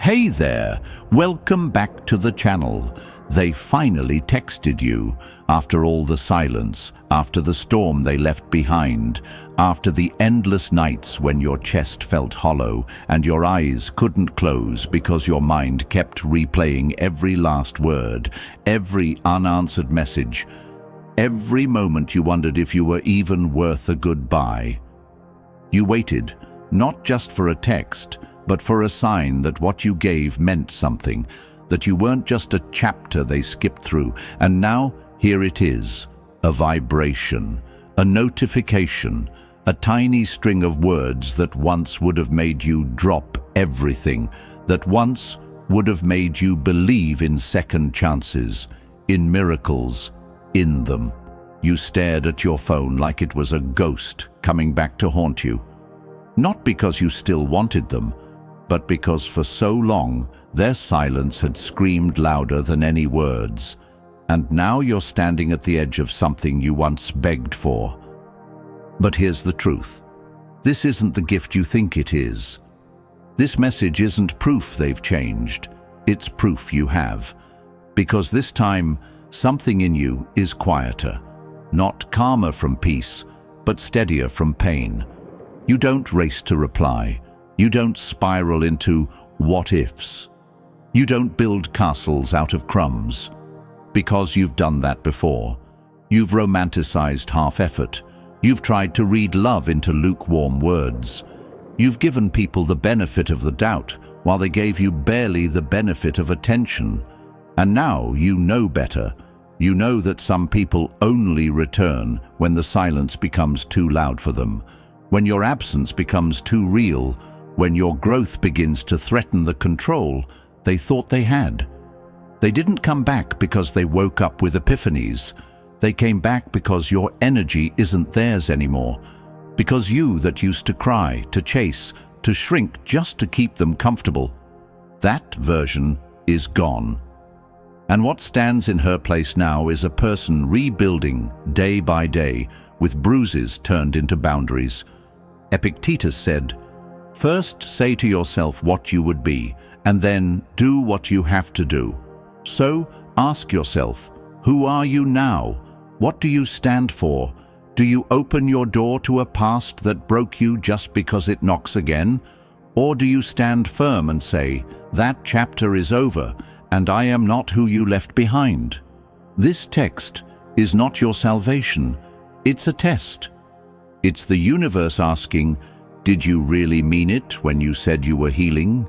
Hey there, welcome back to the channel. They finally texted you after all the silence, after the storm they left behind, after the endless nights when your chest felt hollow and your eyes couldn't close because your mind kept replaying every last word, every unanswered message, every moment you wondered if you were even worth a goodbye. You waited, not just for a text, but for a sign that what you gave meant something, that you weren't just a chapter they skipped through. And now, here it is, a vibration, a notification, a tiny string of words that once would have made you drop everything, that once would have made you believe in second chances, in miracles, in them. You stared at your phone like it was a ghost coming back to haunt you. Not because you still wanted them, but because for so long their silence had screamed louder than any words. And now you're standing at the edge of something you once begged for. But here's the truth. This isn't the gift you think it is. This message isn't proof they've changed. It's proof you have. Because this time, something in you is quieter. Not calmer from peace, but steadier from pain. You don't race to reply. You don't spiral into what-ifs. You don't build castles out of crumbs. Because you've done that before. You've romanticized half-effort. You've tried to read love into lukewarm words. You've given people the benefit of the doubt, while they gave you barely the benefit of attention. And now you know better. You know that some people only return when the silence becomes too loud for them, when your absence becomes too real, when your growth begins to threaten the control they thought they had. They didn't come back because they woke up with epiphanies. They came back because your energy isn't theirs anymore. Because you that used to cry, to chase, to shrink just to keep them comfortable, that version is gone. And what stands in her place now is a person rebuilding day by day with bruises turned into boundaries. Epictetus said, "First say to yourself what you would be, and then do what you have to do." So ask yourself, who are you now? What do you stand for? Do you open your door to a past that broke you just because it knocks again? Or do you stand firm and say, that chapter is over, and I am not who you left behind? This text is not your salvation. It's a test. It's the universe asking, did you really mean it when you said you were healing?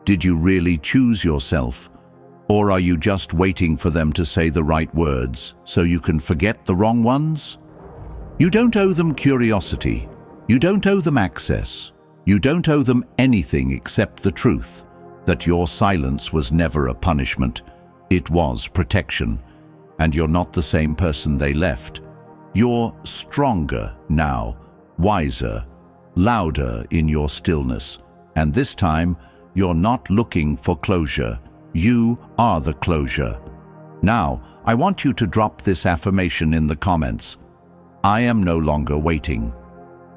Did you really choose yourself? Or are you just waiting for them to say the right words so you can forget the wrong ones? You don't owe them curiosity. You don't owe them access. You don't owe them anything except the truth that your silence was never a punishment. It was protection. And you're not the same person they left. You're stronger now, wiser, louder in your stillness. And this time, you're not looking for closure. You are the closure. Now, I want you to drop this affirmation in the comments. I am no longer waiting.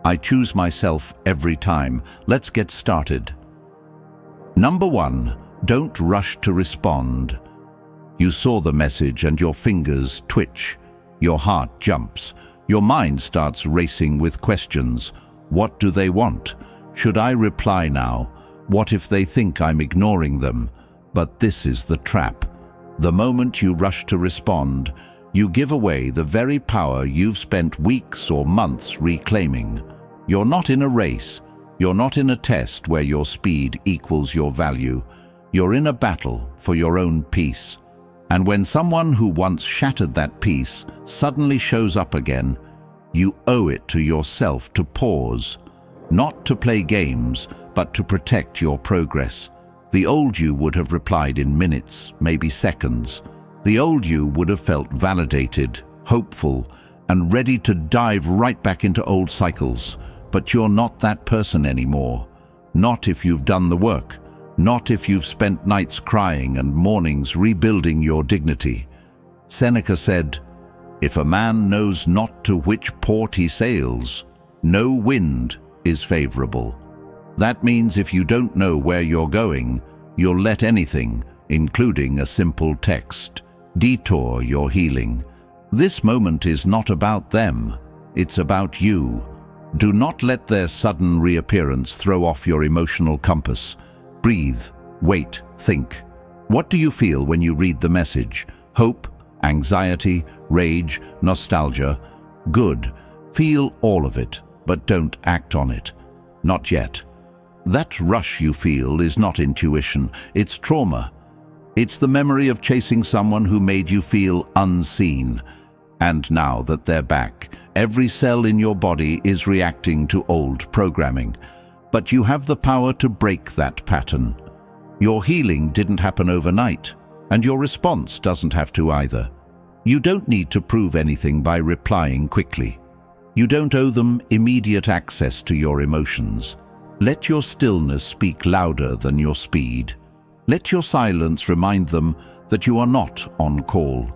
I choose myself every time. Let's get started. Number 1, don't rush to respond. You saw the message and your fingers twitch. Your heart jumps. Your mind starts racing with questions. What do they want? Should I reply now? What if they think I'm ignoring them? But this is the trap. The moment you rush to respond, you give away the very power you've spent weeks or months reclaiming. You're not in a race. You're not in a test where your speed equals your value. You're in a battle for your own peace. And when someone who once shattered that peace suddenly shows up again, you owe it to yourself to pause. Not to play games, but to protect your progress. The old you would have replied in minutes, maybe seconds. The old you would have felt validated, hopeful, and ready to dive right back into old cycles. But you're not that person anymore. Not if you've done the work. Not if you've spent nights crying and mornings rebuilding your dignity. Seneca said, "If a man knows not to which port he sails, no wind is favorable." That means if you don't know where you're going, you'll let anything, including a simple text, detour your healing. This moment is not about them, it's about you. Do not let their sudden reappearance throw off your emotional compass. Breathe, wait, think. What do you feel when you read the message? Hope, anxiety, rage, nostalgia? Good. Feel all of it, but don't act on it. Not yet. That rush you feel is not intuition, it's trauma. It's the memory of chasing someone who made you feel unseen. And now that they're back, every cell in your body is reacting to old programming. But you have the power to break that pattern. Your healing didn't happen overnight, and your response doesn't have to either. You don't need to prove anything by replying quickly. You don't owe them immediate access to your emotions. Let your stillness speak louder than your speed. Let your silence remind them that you are not on call,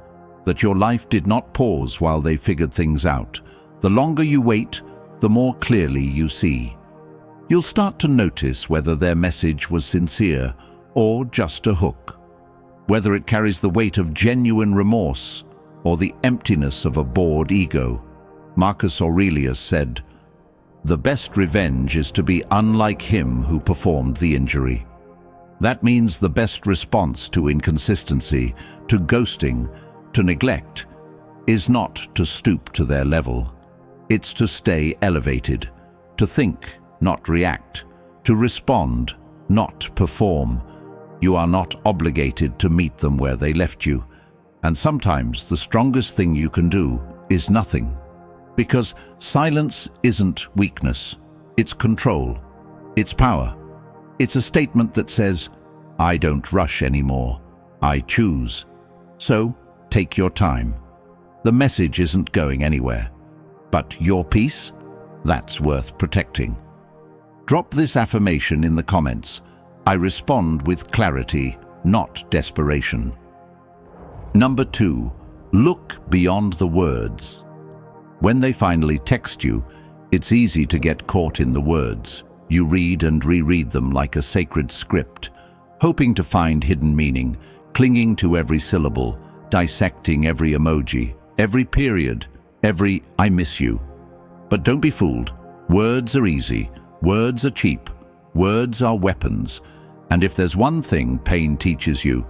that your life did not pause while they figured things out. The longer you wait, the more clearly you see. You'll start to notice whether their message was sincere or just a hook, whether it carries the weight of genuine remorse or the emptiness of a bored ego. Marcus Aurelius said, "The best revenge is to be unlike him who performed the injury." That means the best response to inconsistency, to ghosting, to neglect, is not to stoop to their level. It's to stay elevated, to think, not react, to respond, not perform. You are not obligated to meet them where they left you. And sometimes the strongest thing you can do is nothing. Because silence isn't weakness, it's control, it's power. It's a statement that says, I don't rush anymore, I choose. So, take your time. The message isn't going anywhere. But your peace? That's worth protecting. Drop this affirmation in the comments. I respond with clarity, not desperation. Number 2, look beyond the words. When they finally text you, it's easy to get caught in the words. You read and reread them like a sacred script, hoping to find hidden meaning, clinging to every syllable, dissecting every emoji, every period, every I miss you. But don't be fooled. Words are easy. Words are cheap. Words are weapons. And if there's one thing pain teaches you,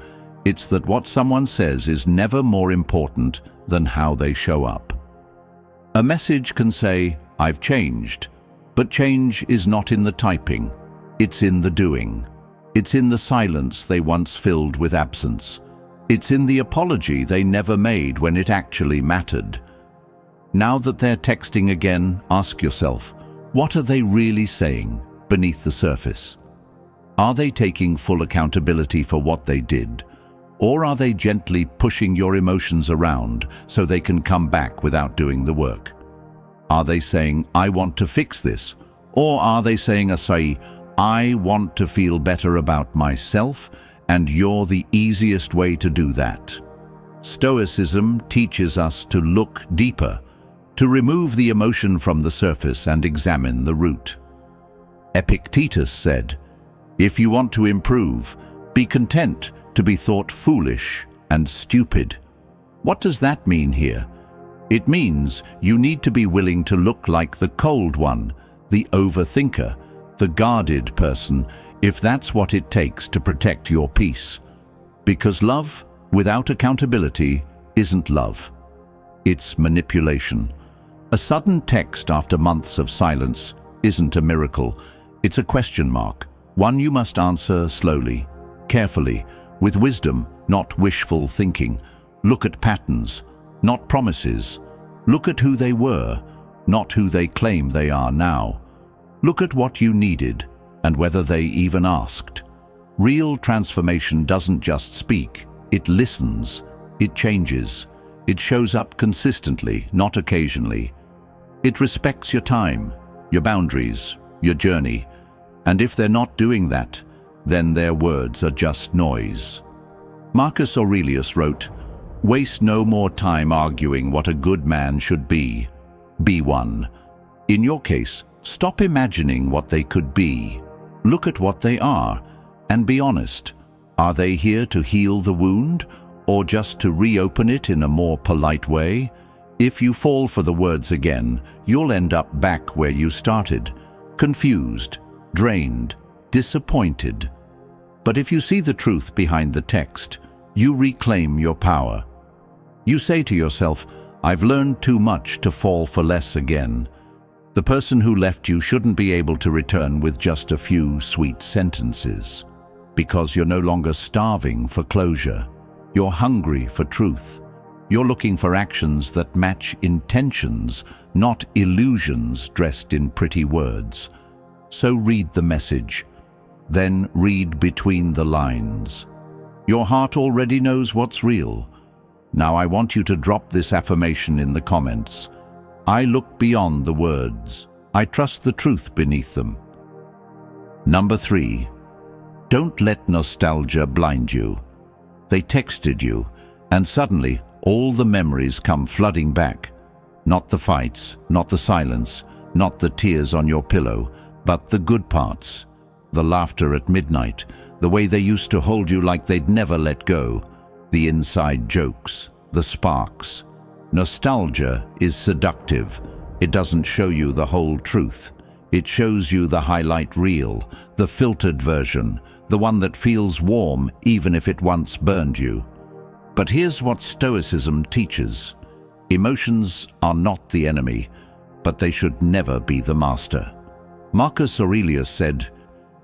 it's that what someone says is never more important than how they show up. A message can say, I've changed, but change is not in the typing. It's in the doing. It's in the silence they once filled with absence. It's in the apology they never made when it actually mattered. Now that they're texting again, ask yourself, what are they really saying beneath the surface? Are they taking full accountability for what they did? Or are they gently pushing your emotions around so they can come back without doing the work? Are they saying, I want to fix this? Or are they saying, I want to feel better about myself, and you're the easiest way to do that? Stoicism teaches us to look deeper, to remove the emotion from the surface and examine the root. Epictetus said, if you want to improve, be content to be thought foolish and stupid. What does that mean here? It means you need to be willing to look like the cold one, the overthinker, the guarded person, if that's what it takes to protect your peace. Because love without accountability isn't love. It's manipulation. A sudden text after months of silence isn't a miracle. It's a question mark, one you must answer slowly, carefully, with wisdom, not wishful thinking. Look at patterns, not promises. Look at who they were, not who they claim they are now. Look at what you needed, and whether they even asked. Real transformation doesn't just speak, it listens, it changes, it shows up consistently, not occasionally. It respects your time, your boundaries, your journey, and if they're not doing that, then their words are just noise. Marcus Aurelius wrote, waste no more time arguing what a good man should be. Be one. In your case, stop imagining what they could be. Look at what they are, and be honest. Are they here to heal the wound, or just to reopen it in a more polite way? If you fall for the words again, you'll end up back where you started, confused, drained, disappointed. But if you see the truth behind the text, you reclaim your power. You say to yourself, I've learned too much to fall for less again. The person who left you shouldn't be able to return with just a few sweet sentences, because you're no longer starving for closure. You're hungry for truth. You're looking for actions that match intentions, not illusions dressed in pretty words. So read the message. Then read between the lines. Your heart already knows what's real. Now I want you to drop this affirmation in the comments. I look beyond the words. I trust the truth beneath them. Number 3. Don't let nostalgia blind you. They texted you, and suddenly all the memories come flooding back. Not the fights, not the silence, not the tears on your pillow, but the good parts. The laughter at midnight, the way they used to hold you like they'd never let go, the inside jokes, the sparks. Nostalgia is seductive. It doesn't show you the whole truth. It shows you the highlight reel, the filtered version, the one that feels warm even if it once burned you. But here's what Stoicism teaches. Emotions are not the enemy, but they should never be the master. Marcus Aurelius said,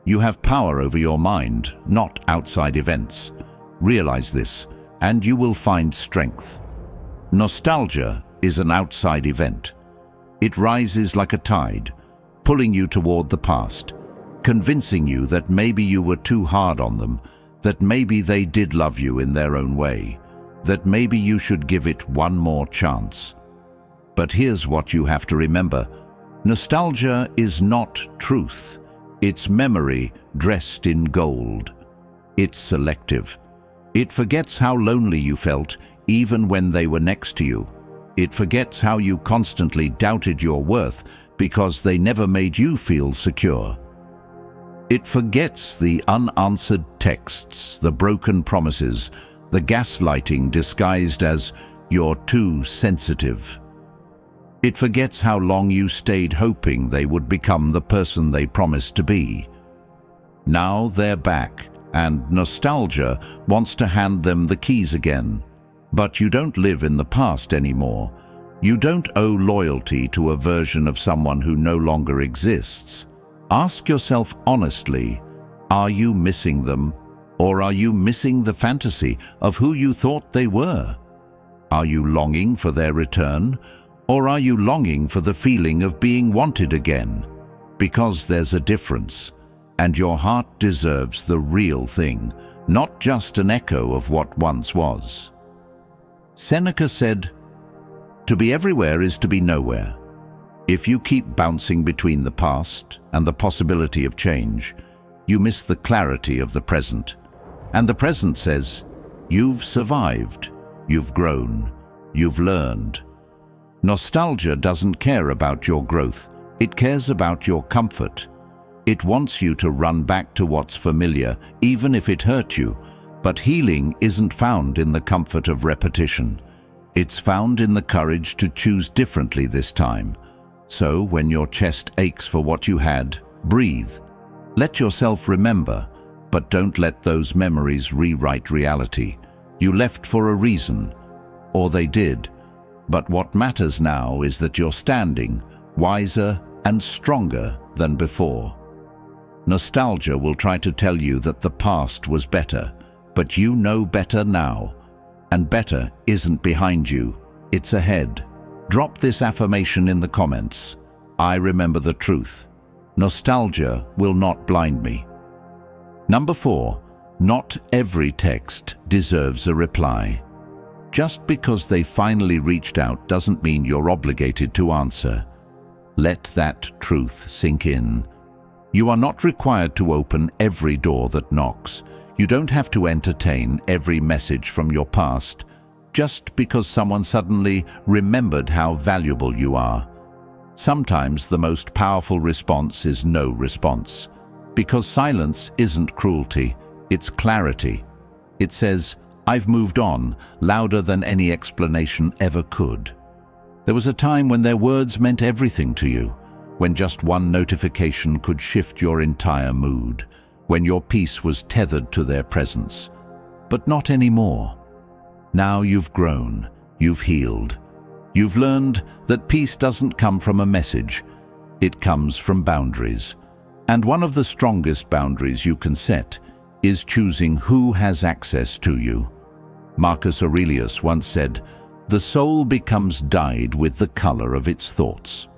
"You have power over your mind, not outside events. Realize this, and you will find strength." Nostalgia is an outside event. It rises like a tide, pulling you toward the past, convincing you that maybe you were too hard on them, that maybe they did love you in their own way, that maybe you should give it one more chance. But here's what you have to remember. Nostalgia is not truth. It's memory dressed in gold. It's selective. It forgets how lonely you felt even when they were next to you. It forgets how you constantly doubted your worth because they never made you feel secure. It forgets the unanswered texts, the broken promises, the gaslighting disguised as "you're too sensitive." It forgets how long you stayed hoping they would become the person they promised to be. Now they're back, and nostalgia wants to hand them the keys again. But you don't live in the past anymore. You don't owe loyalty to a version of someone who no longer exists. Ask yourself honestly, are you missing them, or are you missing the fantasy of who you thought they were? Are you longing for their return, or are you longing for the feeling of being wanted again? Because there's a difference, and your heart deserves the real thing, not just an echo of what once was. Seneca said, "To be everywhere is to be nowhere." If you keep bouncing between the past and the possibility of change, you miss the clarity of the present. And the present says, you've survived, you've grown, you've learned. Nostalgia doesn't care about your growth, it cares about your comfort. It wants you to run back to what's familiar, even if it hurt you. But healing isn't found in the comfort of repetition. It's found in the courage to choose differently this time. So when your chest aches for what you had, breathe. Let yourself remember, but don't let those memories rewrite reality. You left for a reason, or they did. But what matters now is that you're standing, wiser and stronger than before. Nostalgia will try to tell you that the past was better, but you know better now. And better isn't behind you, it's ahead. Drop this affirmation in the comments. I remember the truth. Nostalgia will not blind me. Number 4, not every text deserves a reply. Just because they finally reached out doesn't mean you're obligated to answer. Let that truth sink in. You are not required to open every door that knocks. You don't have to entertain every message from your past just because someone suddenly remembered how valuable you are. Sometimes the most powerful response is no response, because silence isn't cruelty, it's clarity. It says, "I've moved on," louder than any explanation ever could. There was a time when their words meant everything to you, when just one notification could shift your entire mood, when your peace was tethered to their presence. But not anymore. Now you've grown, you've healed. You've learned that peace doesn't come from a message, it comes from boundaries. And one of the strongest boundaries you can set is choosing who has access to you. Marcus Aurelius once said, "The soul becomes dyed with the color of its thoughts."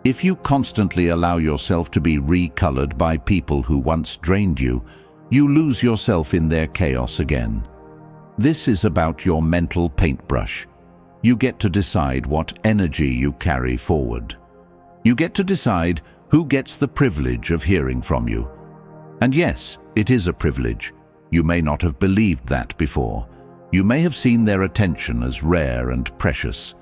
If you constantly allow yourself to be recolored by people who once drained you, you lose yourself in their chaos again. This is about your mental paintbrush. You get to decide what energy you carry forward. You get to decide who gets the privilege of hearing from you. And yes, it is a privilege. You may not have believed that before. You may have seen their attention as rare and precious.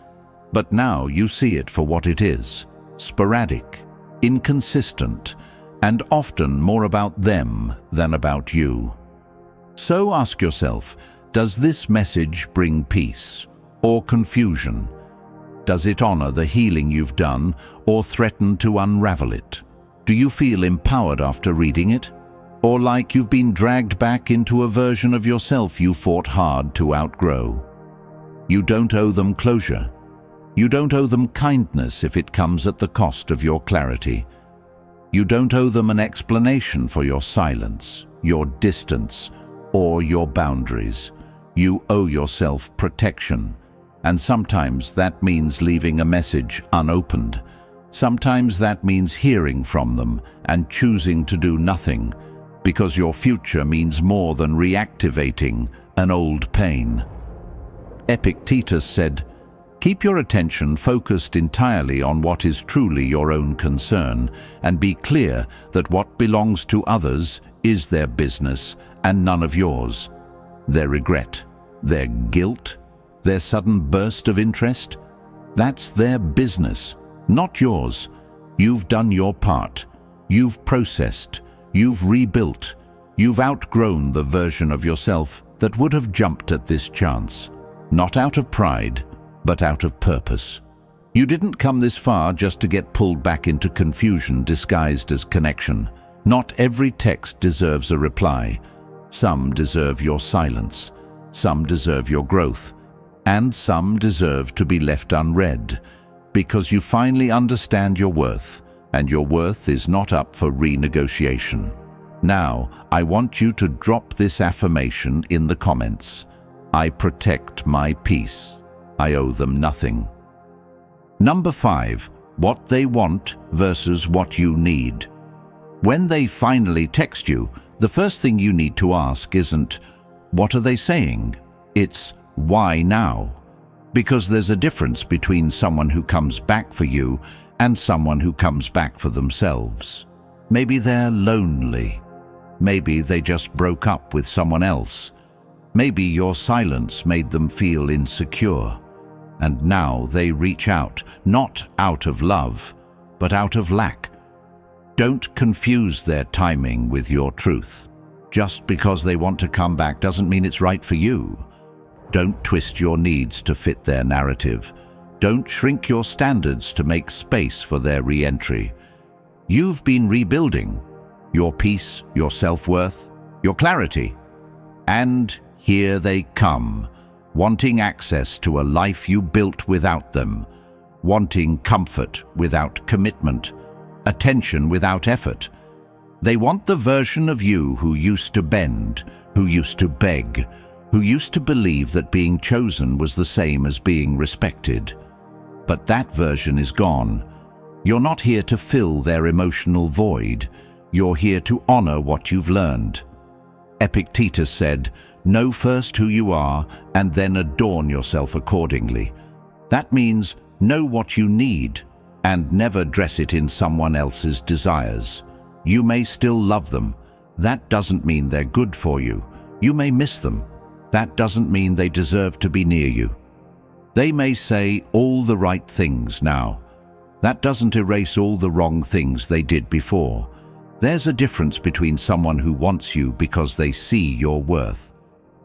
But now you see it for what it is: sporadic, inconsistent, and often more about them than about you. So ask yourself, does this message bring peace or confusion? Does it honor the healing you've done or threaten to unravel it? Do you feel empowered after reading it? Or like you've been dragged back into a version of yourself you fought hard to outgrow? You don't owe them closure. You don't owe them kindness if it comes at the cost of your clarity. You don't owe them an explanation for your silence, your distance, or your boundaries. You owe yourself protection. And sometimes that means leaving a message unopened. Sometimes that means hearing from them and choosing to do nothing, because your future means more than reactivating an old pain. Epictetus said, "Keep your attention focused entirely on what is truly your own concern, and be clear that what belongs to others is their business and none of yours. Their regret, their guilt, their sudden burst of interest, that's their business, not yours. You've done your part. You've processed. You've rebuilt. You've outgrown the version of yourself that would have jumped at this chance, not out of pride, but out of purpose. You didn't come this far just to get pulled back into confusion disguised as connection. Not every text deserves a reply. Some deserve your silence. Some deserve your growth. And some deserve to be left unread, because you finally understand your worth, and your worth is not up for renegotiation. Now, I want you to drop this affirmation in the comments. I protect my peace. I owe them nothing. Number 5, what they want versus what you need. When they finally text you, the first thing you need to ask isn't, what are they saying? It's, why now? Because there's a difference between someone who comes back for you and someone who comes back for themselves. Maybe they're lonely. Maybe they just broke up with someone else. Maybe your silence made them feel insecure. And now they reach out, not out of love, but out of lack. Don't confuse their timing with your truth. Just because they want to come back doesn't mean it's right for you. Don't twist your needs to fit their narrative. Don't shrink your standards to make space for their re-entry. You've been rebuilding your peace, your self-worth, your clarity. And here they come, wanting access to a life you built without them, wanting comfort without commitment, attention without effort. They want the version of you who used to bend, who used to beg, who used to believe that being chosen was the same as being respected. But that version is gone. You're not here to fill their emotional void. You're here to honor what you've learned. Epictetus said, "Know first who you are and then adorn yourself accordingly." That means know what you need and never dress it in someone else's desires. You may still love them. That doesn't mean they're good for you. You may miss them. That doesn't mean they deserve to be near you. They may say all the right things now. That doesn't erase all the wrong things they did before. There's a difference between someone who wants you because they see your worth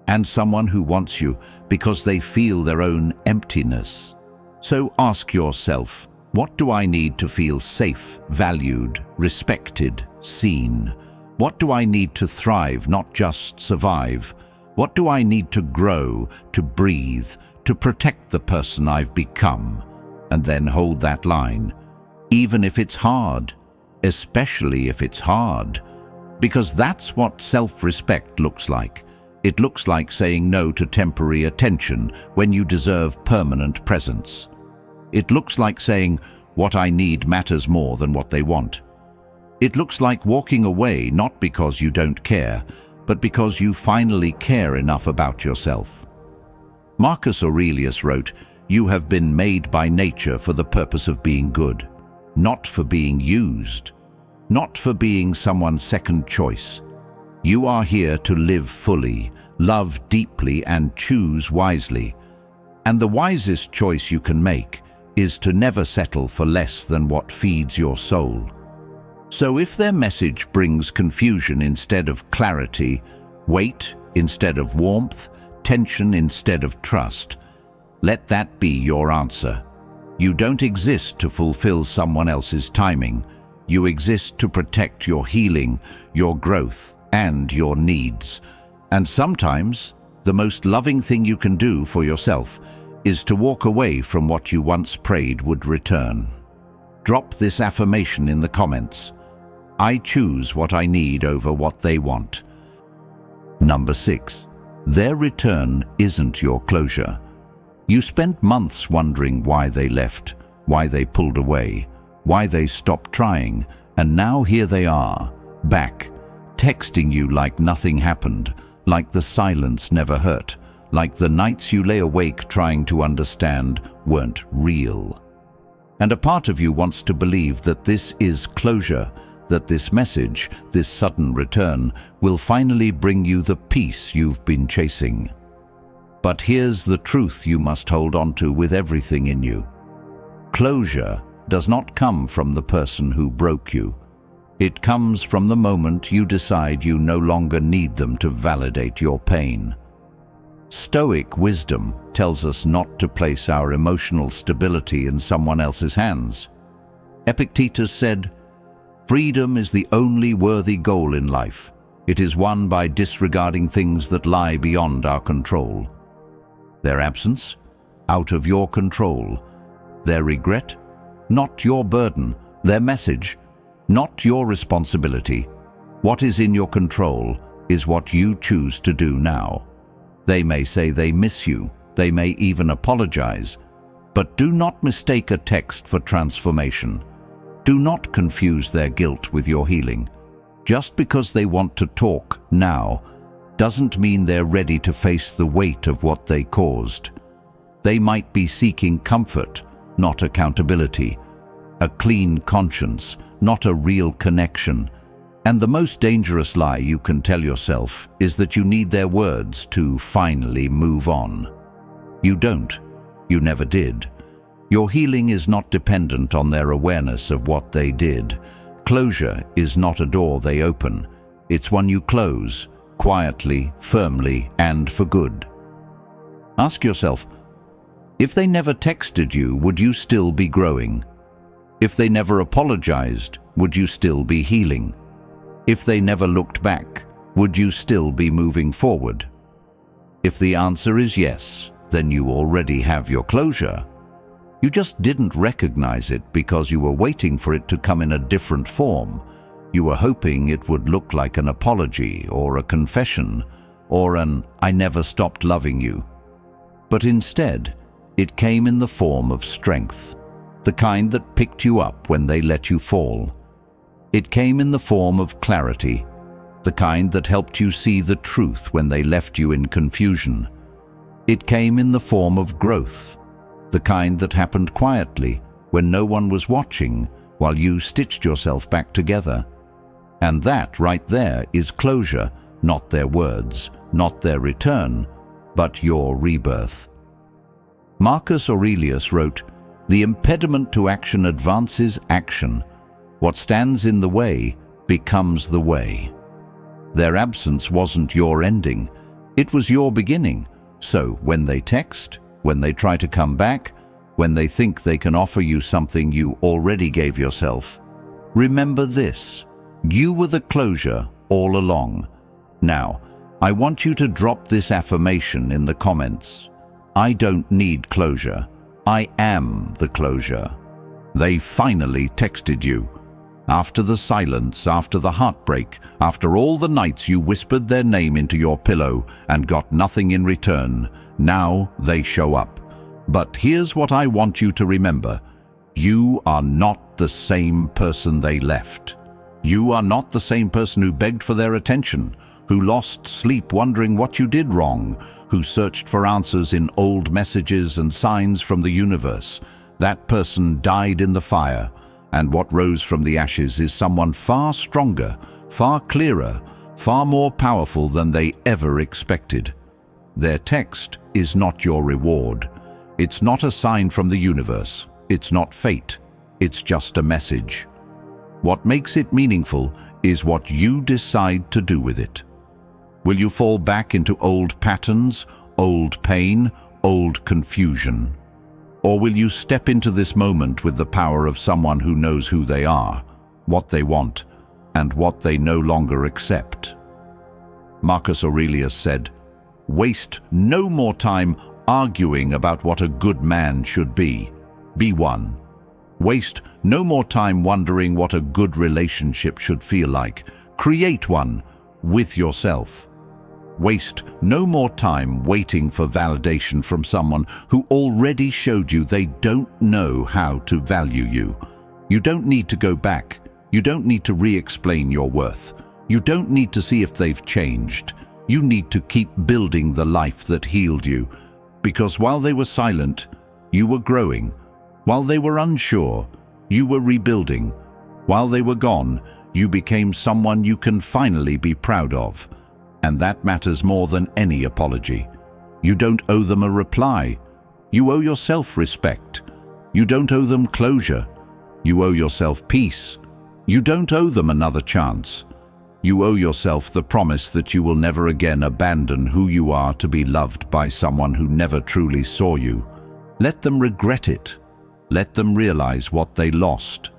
and someone who wants you because they feel their own emptiness. So ask yourself, what do I need to feel safe, valued, respected, seen? What do I need to thrive, not just survive? What do I need to grow, to breathe, to protect the person I've become? And then hold that line, even if it's hard, especially if it's hard, because that's what self-respect looks like. It looks like saying no to temporary attention when you deserve permanent presence. It looks like saying, what I need matters more than what they want. It looks like walking away not because you don't care, but because you finally care enough about yourself. Marcus Aurelius wrote, "You have been made by nature for the purpose of being good, not for being used, not for being someone's second choice. You are here to live fully, love deeply, and choose wisely. And the wisest choice you can make is to never settle for less than what feeds your soul." So if their message brings confusion instead of clarity, weight instead of warmth, tension instead of trust, let that be your answer. You don't exist to fulfill someone else's timing. You exist to protect your healing, your growth, and your needs. And sometimes, the most loving thing you can do for yourself is to walk away from what you once prayed would return. Drop this affirmation in the comments. I choose what I need over what they want. Number 6. Their return isn't your closure. You spent months wondering why they left, why they pulled away, why they stopped trying, and now here they are, back, texting you like nothing happened, like the silence never hurt, like the nights you lay awake trying to understand weren't real. And a part of you wants to believe that this is closure, that this message, this sudden return, will finally bring you the peace you've been chasing. But here's the truth you must hold on to with everything in you. Closure does not come from the person who broke you. It comes from the moment you decide you no longer need them to validate your pain. Stoic wisdom tells us not to place our emotional stability in someone else's hands. Epictetus said, "Freedom is the only worthy goal in life. It is won by disregarding things that lie beyond our control. Their absence, out of your control. Their regret, not your burden. Their message, not your responsibility. What is in your control is what you choose to do now. They may say they miss you, they may even apologize, but do not mistake a text for transformation. Do not confuse their guilt with your healing. Just because they want to talk now doesn't mean they're ready to face the weight of what they caused. They might be seeking comfort, not accountability, a clean conscience, not a real connection. And the most dangerous lie you can tell yourself is that you need their words to finally move on. You don't. You never did. Your healing is not dependent on their awareness of what they did. Closure is not a door they open. It's one you close, quietly, firmly, and for good. Ask yourself, if they never texted you, would you still be growing? If they never apologized, would you still be healing? If they never looked back, would you still be moving forward? If the answer is yes, then you already have your closure. You just didn't recognize it because you were waiting for it to come in a different form. You were hoping it would look like an apology or a confession or an "I never stopped loving you." But instead, it came in the form of strength, the kind that picked you up when they let you fall. It came in the form of clarity, the kind that helped you see the truth when they left you in confusion. It came in the form of growth, the kind that happened quietly when no one was watching while you stitched yourself back together. And that right there is closure, not their words, not their return, but your rebirth. Marcus Aurelius wrote, "The impediment to action advances action. What stands in the way becomes the way." Their absence wasn't your ending. It was your beginning. So when they text, when they try to come back, when they think they can offer you something you already gave yourself, remember this: you were the closure all along. Now, I want you to drop this affirmation in the comments. I don't need closure. I am the closure. They finally texted you. After the silence, after the heartbreak, after all the nights you whispered their name into your pillow and got nothing in return, now they show up. But here's what I want you to remember. You are not the same person they left. You are not the same person who begged for their attention, who lost sleep wondering what you did wrong, who searched for answers in old messages and signs from the universe. That person died in the fire, and what rose from the ashes is someone far stronger, far clearer, far more powerful than they ever expected. Their text is not your reward. It's not a sign from the universe. It's not fate. It's just a message. What makes it meaningful is what you decide to do with it. Will you fall back into old patterns, old pain, old confusion? Or will you step into this moment with the power of someone who knows who they are, what they want, and what they no longer accept? Marcus Aurelius said, "Waste no more time arguing about what a good man should be. Be one. Waste no more time wondering what a good relationship should feel like. Create one with yourself. Waste no more time waiting for validation from someone who already showed you they don't know how to value you. You don't need to go back. You don't need to re-explain your worth. You don't need to see if they've changed. You need to keep building the life that healed you. Because while they were silent, you were growing. While they were unsure, you were rebuilding. While they were gone, you became someone you can finally be proud of. And that matters more than any apology. You don't owe them a reply. You owe yourself respect. You don't owe them closure. You owe yourself peace. You don't owe them another chance. You owe yourself the promise that you will never again abandon who you are to be loved by someone who never truly saw you. Let them regret it. Let them realize what they lost.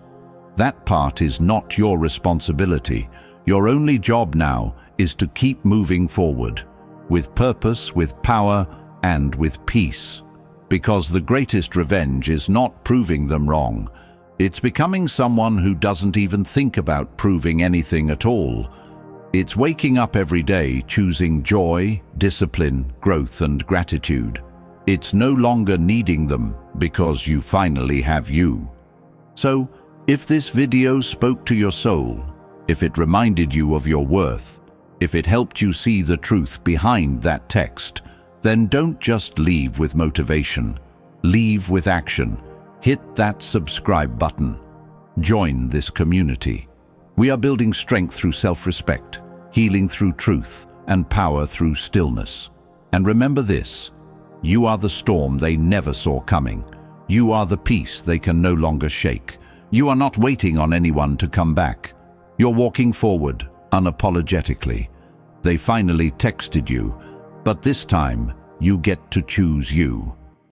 That part is not your responsibility. Your only job now is to keep moving forward, with purpose, with power, and with peace. Because the greatest revenge is not proving them wrong. It's becoming someone who doesn't even think about proving anything at all. It's waking up every day choosing joy, discipline, growth, and gratitude. It's no longer needing them because you finally have you. So, if this video spoke to your soul, if it reminded you of your worth, if it helped you see the truth behind that text, then don't just leave with motivation. Leave with action. Hit that subscribe button. Join this community. We are building strength through self-respect, healing through truth, and power through stillness. And remember this: you are the storm they never saw coming. You are the peace they can no longer shake. You are not waiting on anyone to come back. You're walking forward, unapologetically. They finally texted you, but this time you get to choose you.